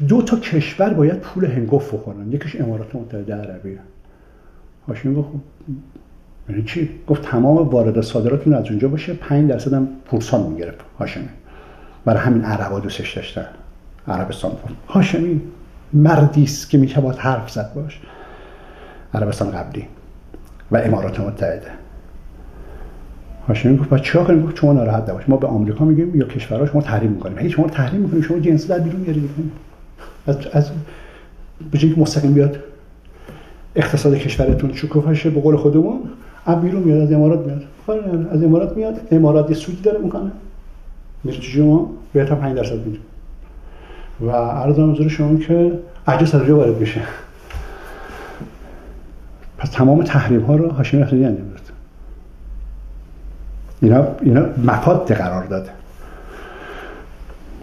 دو تا کشور باید پول هنگفت بخورن، یکیش امارات متحده عربیه. هاشمی گفت یعنی چی؟ گفت تمام واردات صادراتتون از اونجا باشه، 5% هم پورسان میگرفت هاشمی. برای همین عربا دوستش داشتن، عربستان. هاشمی مردی است که میشه باید حرف زد باش. عربستان قبلی و امارات متحده. هاشمی گفت چیکار کنیم؟ گفت شما ناراحت نباش، ما به آمریکا میگیم یا کشورها شما تحریم میکنیم. هیچ شما تحریم میکنیم، شما جنس در بیرون میارید از بجای که مستقیم بیاد اقتصاد کشورتون شکوفا شه، به قول خودمون از بیرون میاد، از امارات میاد. از امارات میاد، امارات یه سودی داره میکنه، میره تو شما بهتر 5% میده. و عرضم حضور شما که اجاز از اونجا وارد بشه. پس تمام تحریم ها رو هاشمی رفسنجانی انجام داد. اینا مفاد قرار داده.